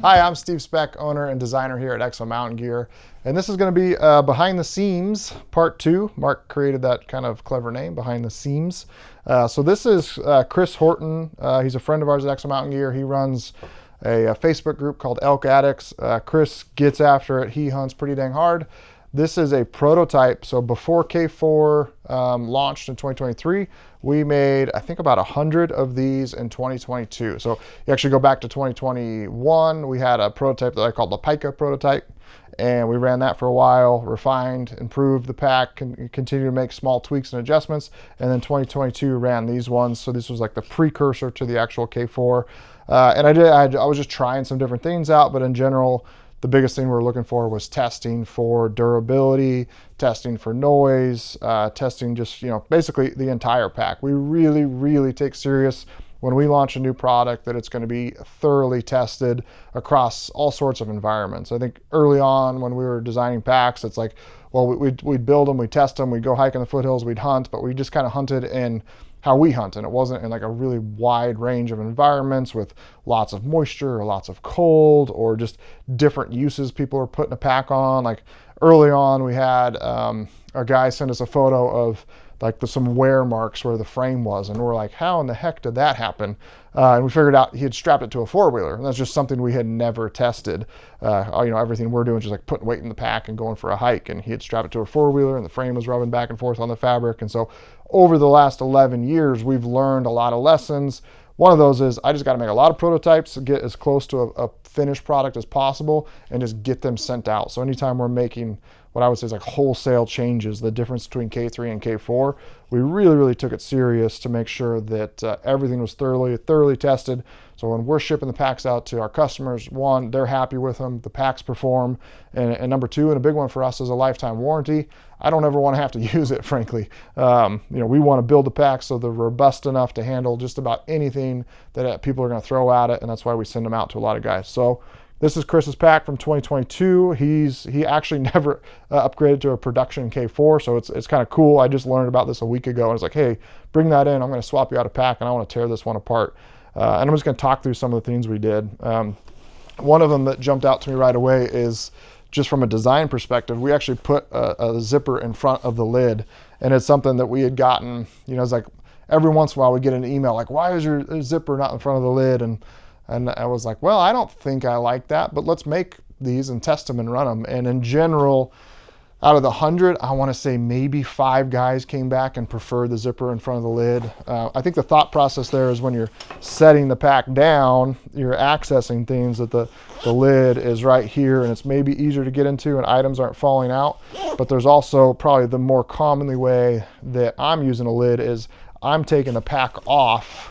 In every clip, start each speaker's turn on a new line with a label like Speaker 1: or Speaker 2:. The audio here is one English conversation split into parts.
Speaker 1: Hi, I'm Steve Speck, owner and designer here at Exo Mountain Gear, and this is going to be Behind the Seams Part 2. Mark created that kind of clever name, Behind the Seams. So this is Chris Horton. He's a friend of ours at Exo Mountain Gear. He runs a Facebook group called Elk Addicts. Chris gets after it. He hunts pretty dang hard. This is a prototype. So before K4 launched in 2023, we made, I think, about 100 of these in 2022. So you actually go back to 2021, we had a prototype that I called the Pica prototype, and we ran that for a while, refined, improved the pack, and continued to make small tweaks and adjustments. And then 2022 ran these ones. So this was like the precursor to the actual K4. And I was just trying some different things out, but in general, the biggest thing we were looking for was testing for durability, testing for noise, testing just, basically the entire pack. We really, really take serious when we launch a new product that it's going to be thoroughly tested across all sorts of environments. I think early on when we were designing packs, it's like, well, we'd build them, we'd test them, we'd go hike in the foothills, we'd hunt, but we just kind of hunted in how we hunt, and it wasn't in like a really wide range of environments with lots of moisture or lots of cold or just different uses people are putting a pack on. Like early on, we had a guy send us a photo of like some wear marks where the frame was, and we're like, how in the heck did that happen? And we figured out he had strapped it to a four-wheeler, and that's just something we had never tested. Everything we're doing is just like putting weight in the pack and going for a hike, and he had strapped it to a four-wheeler, and the frame was rubbing back and forth on the fabric. And so over the last 11 years, we've learned a lot of lessons. One of those is I just got to make a lot of prototypes to get as close to a finished product as possible and just get them sent out. So anytime we're making what I would say is like wholesale changes, the difference between K3 and K4, we really, really took it serious to make sure that everything was thoroughly tested. So when we're shipping the packs out to our customers, one, they're happy with them, the packs perform, and number two, and a big one for us is a lifetime warranty. I don't ever want to have to use it, frankly. We want to build the packs so they're robust enough to handle just about anything that people are going to throw at it, and that's why we send them out to a lot of guys. So this is Chris's pack from 2022. He actually never upgraded to a production K4, so it's kind of cool. I just learned about this a week ago, and I was like, hey, bring that in. I'm going to swap you out a pack, and I want to tear this one apart. And I'm just going to talk through some of the things we did. One of them that jumped out to me right away is just from a design perspective, we actually put a zipper in front of the lid, and it's something that we had gotten, it's like every once in a while we get an email like, why is your zipper not in front of the lid? And I was like, well, I don't think I like that, but let's make these and test them and run them. And in general, out of the 100, I want to say maybe 5 guys came back and preferred the zipper in front of the lid. I think the thought process there is when you're setting the pack down, you're accessing things that the lid is right here, and it's maybe easier to get into and items aren't falling out. But there's also probably the more commonly way that I'm using a lid is I'm taking the pack off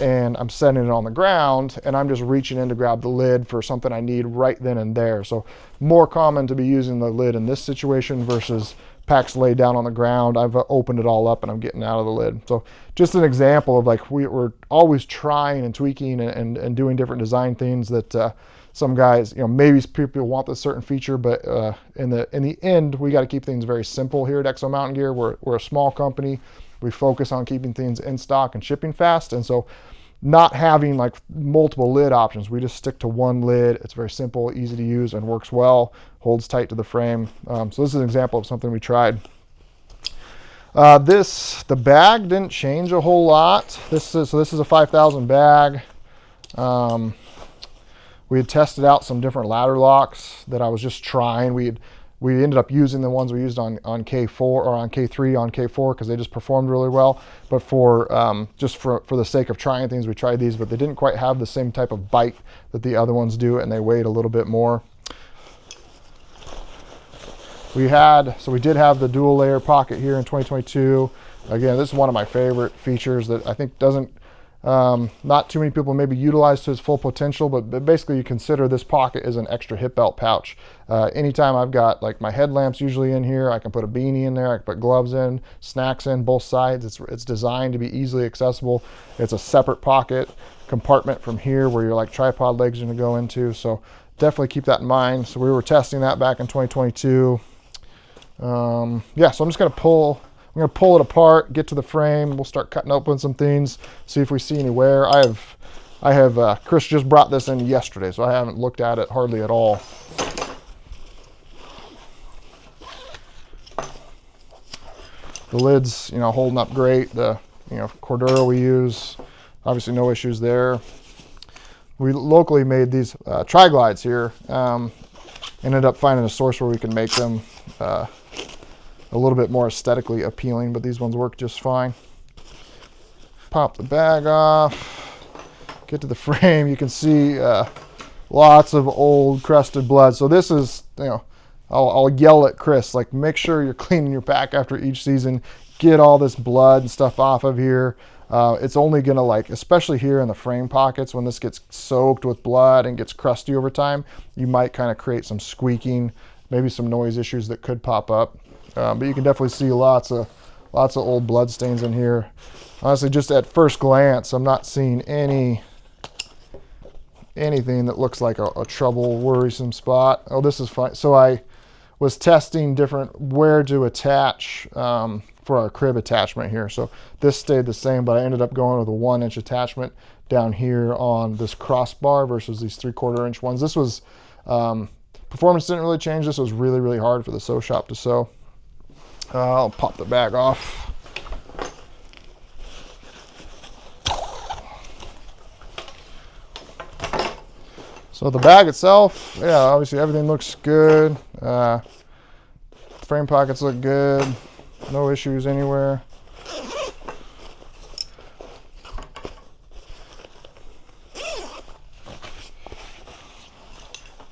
Speaker 1: and I'm setting it on the ground, and I'm just reaching in to grab the lid for something I need right then and there. So more common to be using the lid in this situation versus packs laid down on the ground. I've opened it all up and I'm getting out of the lid. So just an example of like we're always trying and tweaking and doing different design things that some guys, maybe people want this certain feature, but in the end, we got to keep things very simple here at Exo Mountain Gear. We're a small company. We focus on keeping things in stock and shipping fast. And so not having like multiple lid options, we just stick to one lid. It's very simple, easy to use, and works well, holds tight to the frame. So this is an example of something we tried. The bag didn't change a whole lot. This is a 5,000 bag. We had tested out some different ladder locks that I was just trying. We ended up using the ones we used on K4 or on K3 on K4 because they just performed really well. But for the sake of trying things, we tried these, but they didn't quite have the same type of bite that the other ones do, and they weighed a little bit more. We did have the dual layer pocket here in 2022. Again, this is one of my favorite features that I think doesn't not too many people maybe utilize to its full potential, but basically you consider this pocket as an extra hip belt pouch. Anytime I've got like my headlamps usually in here, I can put a beanie in there, I can put gloves in, snacks in both sides. It's designed to be easily accessible. It's a separate pocket compartment from here where your like tripod legs are going to go into. So definitely keep that in mind. So we were testing that back in 2022. So I'm just going to pull it apart, get to the frame. We'll start cutting open some things, see if we see any wear. I have I have, Chris just brought this in yesterday, so I haven't looked at it hardly at all. The lid's, you know, holding up great. The, you know, Cordura we use, obviously no issues there. We locally made these tri-glides here. Ended up finding a source where we can make them a little bit more aesthetically appealing, but these ones work just fine. Pop the bag off, get to the frame. You can see lots of old crusted blood. So this is, you know, I'll yell at Chris, like, make sure you're cleaning your pack after each season. Get all this blood and stuff off of here. It's only gonna, like, especially here in the frame pockets, when this gets soaked with blood and gets crusty over time, you might kind of create some squeaking, maybe some noise issues that could pop up. But you can definitely see lots of old blood stains in here. Honestly, just at first glance, I'm not seeing anything that looks like a trouble, worrisome spot. Oh, this is fine. So I was testing where to attach for our crib attachment here. So this stayed the same, but I ended up going with a 1-inch attachment down here on this crossbar versus these 3/4 inch ones. This was, performance didn't really change. This was really, really hard for the sew shop to sew. I'll pop the bag off. So the bag itself, yeah, obviously everything looks good. Frame pockets look good. No issues anywhere.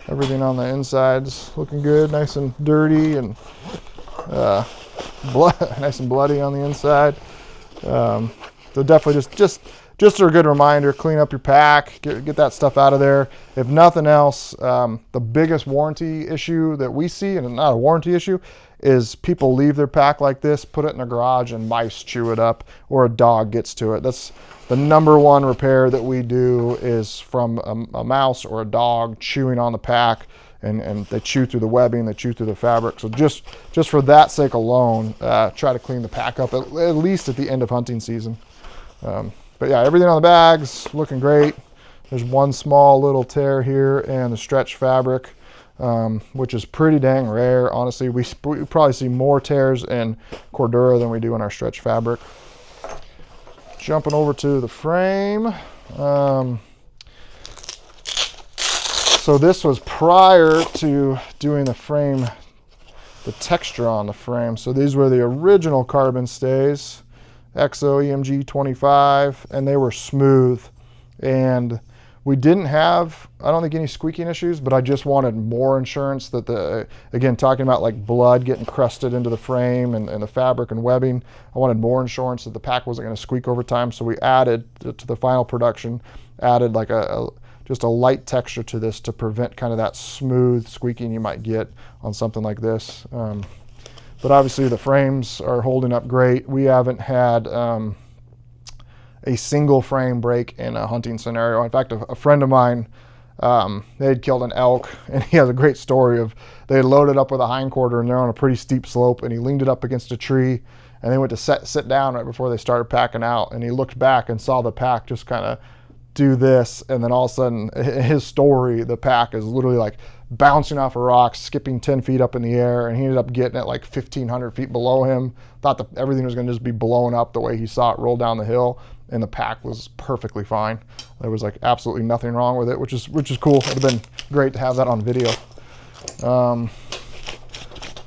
Speaker 1: Everything on the inside's looking good, nice and dirty, and nice and bloody on the inside. So definitely just a good reminder, clean up your pack, get that stuff out of there. If nothing else, the biggest warranty issue that we see, and not a warranty issue, is people leave their pack like this, put it in a garage, and mice chew it up, or a dog gets to it. That's the #1 repair that we do, is from a mouse or a dog chewing on the pack, and they chew through the webbing, they chew through the fabric. So just for that sake alone, try to clean the pack up at least at the end of hunting season. But yeah, everything on the bag's looking great. There's one small little tear here in the stretch fabric, which is pretty dang rare. Honestly, we probably see more tears in Cordura than we do in our stretch fabric. Jumping over to the frame. So this was prior to doing the frame, the texture on the frame. So these were the original carbon stays. Exo EMG 25, and they were smooth, and we didn't have, I don't think, any squeaking issues, but I just wanted more insurance that again, talking about like blood getting crusted into the frame and the fabric and webbing, I wanted more insurance that the pack wasn't going to squeak over time. So we added to the final production, added like just a light texture to this to prevent kind of that smooth squeaking you might get on something like this. But obviously the frames are holding up great. We haven't had a single frame break in a hunting scenario. In fact, a friend of mine, they had killed an elk, and he has a great story of, they had loaded up with a hindquarter, and they're on a pretty steep slope, and he leaned it up against a tree, and they went to sit down right before they started packing out, and he looked back and saw the pack just kind of do this, and then all of a sudden, his story, the pack is literally like bouncing off a rock, skipping 10 feet up in the air, and he ended up getting it like 1,500 feet below him. Thought that everything was going to just be blown up the way he saw it roll down the hill, and the pack was perfectly fine. There was like absolutely nothing wrong with it, which is cool. It would have been great to have that on video.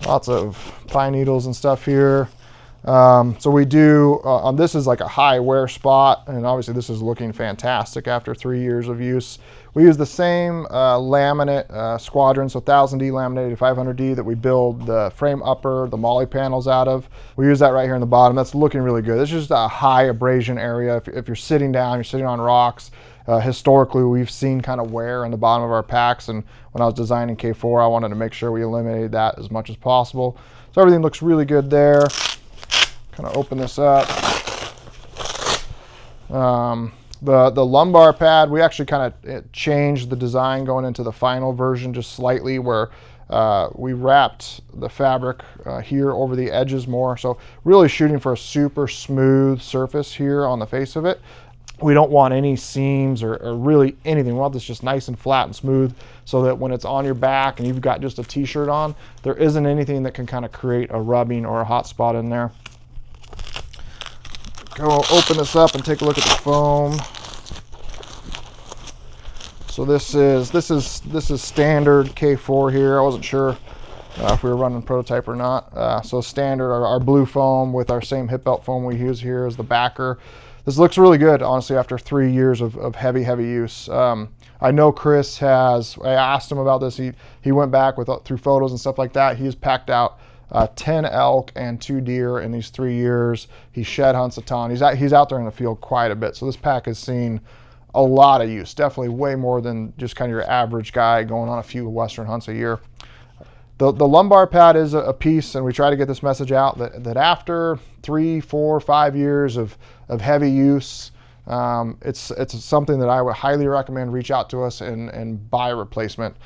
Speaker 1: Lots of pine needles and stuff here. So we do, this is like a high wear spot, and obviously this is looking fantastic after 3 years of use. We use the same laminate squadron, so 1000D laminated 500D that we build the frame upper, the molly panels out of. We use that right here in the bottom. That's looking really good. This is just a high abrasion area. If you're sitting down, you're sitting on rocks. Historically, we've seen kind of wear in the bottom of our packs, and when I was designing K4, I wanted to make sure we eliminated that as much as possible. So everything looks really good there. Kind of open this up. The lumbar pad, we actually kind of changed the design going into the final version just slightly, where we wrapped the fabric here over the edges more. So really shooting for a super smooth surface here on the face of it. We don't want any seams or really anything. We want this just nice and flat and smooth so that when it's on your back and you've got just a t-shirt on, there isn't anything that can kind of create a rubbing or a hot spot in there. Go open this up and take a look at the foam. So this is standard K4 here. I wasn't sure if we were running prototype or not. So standard, our blue foam with our same hip belt foam we use here as the backer. This looks really good, honestly, after 3 years of heavy use. I know Chris has, I asked him about this. He went back through photos and stuff like that. He's packed out 10 elk and 2 deer in these 3 years. He shed hunts a ton. He's out there in the field quite a bit. So this pack has seen a lot of use, definitely way more than just kind of your average guy going on a few Western hunts a year. The lumbar pad is a piece, and we try to get this message out that after 3, 4, 5 years of heavy use, it's something that I would highly recommend reach out to us and buy a replacement.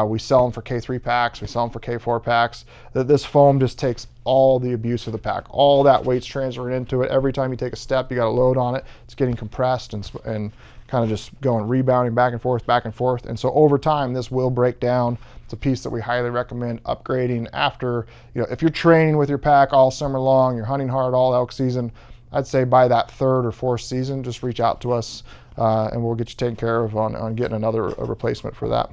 Speaker 1: We sell them for K3 packs, we sell them for K4 packs. This foam just takes all the abuse of the pack. All that weight's transferring into it. Every time you take a step, you got a load on it. It's getting compressed and kind of just going rebounding back and forth. And so over time, this will break down. It's a piece that we highly recommend upgrading after, if you're training with your pack all summer long, you're hunting hard all elk season, I'd say by that 3rd or 4th season, just reach out to us and we'll get you taken care of on getting another replacement for that.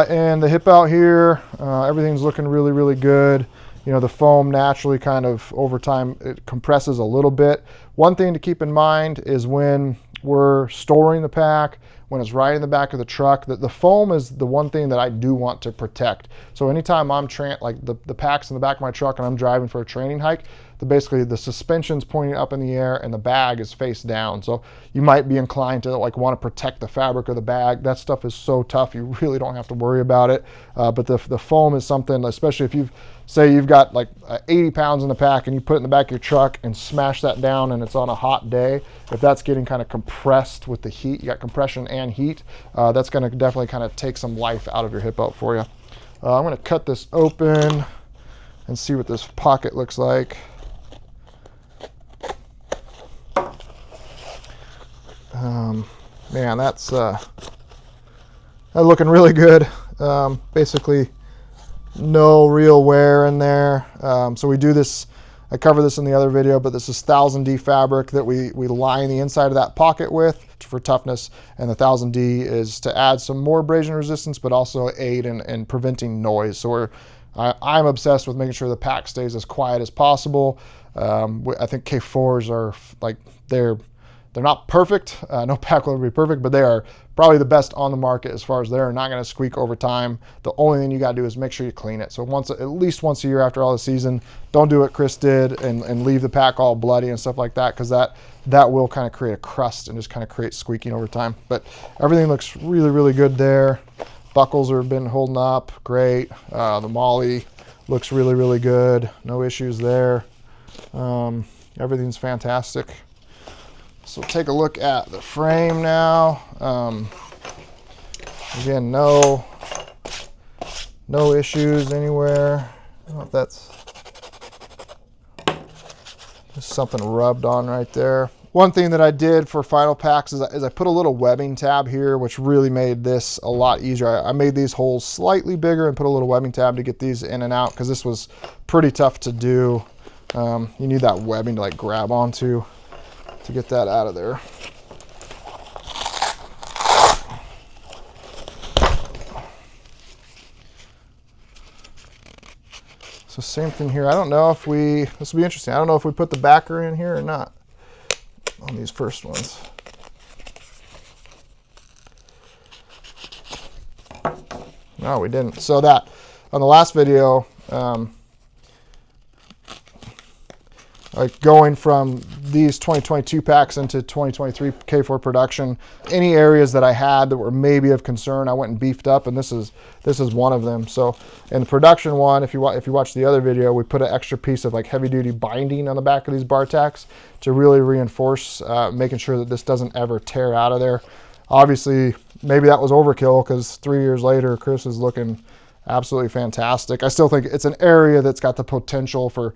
Speaker 1: And the hip out here, everything's looking really good. The foam naturally kind of over time, it compresses a little bit. One thing to keep in mind is when we're storing the pack, when it's riding the back of the truck, the foam is the one thing that I do want to protect. So anytime I'm like the pack's in the back of my truck and I'm driving for a training hike, basically the suspension's pointing up in the air and the bag is face down. So you might be inclined to want to protect the fabric of the bag. That stuff is so tough, you really don't have to worry about it. But the foam is something, especially if you've got like 80 pounds in the pack and you put it in the back of your truck and smash that down and it's on a hot day, if that's getting kind of compressed with the heat, you got compression and heat, that's going to definitely kind of take some life out of your hip belt for you. I'm going to cut this open and see what this pocket looks like. Man, that's looking really good. Basically no real wear in there. So we do this, I covered this in the other video, but this is 1000D fabric that we line the inside of that pocket with for toughness, and the 1000D is to add some more abrasion resistance, but also aid in preventing noise. So I'm obsessed with making sure the pack stays as quiet as possible. I think K4s are they're not perfect. No pack will ever be perfect, but they are probably the best on the market as far as they're not going to squeak over time. The only thing you got to do is make sure you clean it. So at least once a year after all the season, don't do what Chris did and leave the pack all bloody and stuff like that, because that will kind of create a crust and just kind of create squeaking over time. But everything looks really good there. Buckles have been holding up great. The molly looks really good. No issues there. Everything's fantastic. So take a look at the frame now. Again, no issues anywhere. I don't know if that's just something rubbed on right there. One thing that I did for final packs is I put a little webbing tab here, which really made this a lot easier. I made these holes slightly bigger and put a little webbing tab to get these in and out, because this was pretty tough to do. You need that webbing to grab onto to get that out of there. So same thing here. I don't know if this will be interesting. I don't know if we put the backer in here or not on these first ones. No, we didn't. So that, on the last video, going from these 2022 packs into 2023 K4 production, any areas that I had that were maybe of concern, I went and beefed up, and this is one of them. So in the production one, if you watch the other video, we put an extra piece of heavy duty binding on the back of these bar tacks to really reinforce, making sure that this doesn't ever tear out of there. Obviously, maybe that was overkill, because 3 years later, Chris is looking absolutely fantastic. I still think it's an area that's got the potential for,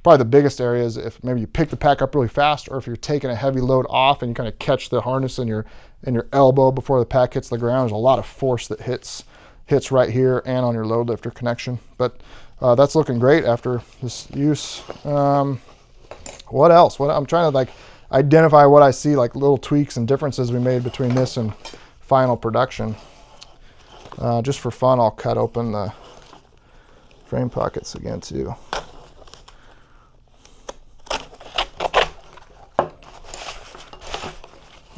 Speaker 1: probably the biggest area is if maybe you pick the pack up really fast, or if you're taking a heavy load off and you kind of catch the harness in your elbow before the pack hits the ground. There's a lot of force that hits right here and on your load lifter connection. But that's looking great after this use. What else? I'm trying to like identify what I see, like little tweaks and differences we made between this and final production. Just for fun, I'll cut open the frame pockets again too.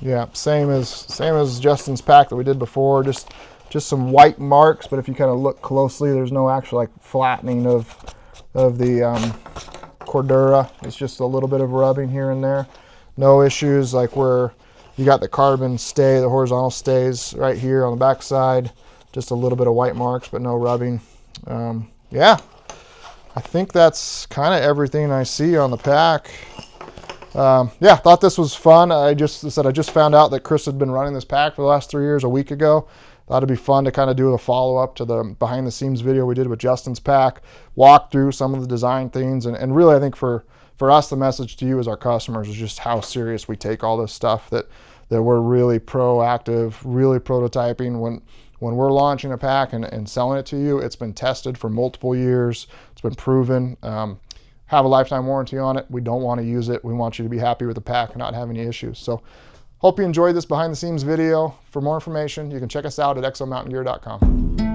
Speaker 1: Yeah, same as Justin's pack that we did before. Just some white marks, but if you kind of look closely, there's no actual like flattening of the cordura. It's just a little bit of rubbing here and there. No issues like where you got the carbon stay, the horizontal stays right here on the back side. Just a little bit of white marks, but no rubbing. Yeah, I think that's kind of everything I see on the pack. Yeah, thought this was fun. I just found out that Chris had been running this pack for the last 3 years, a week ago. Thought it'd be fun to kind of do a follow-up to the behind the scenes video we did with Justin's pack, walk through some of the design things, and really I think for us the message to you as our customers is just how serious we take all this stuff, that we're really proactive, really prototyping. When we're launching a pack and selling it to you, it's been tested for multiple years. It's been proven. Have a lifetime warranty on it. We don't want to use it. We want you to be happy with the pack and not have any issues. So hope you enjoyed this behind the scenes video. For more information, you can check us out at exomountaingear.com.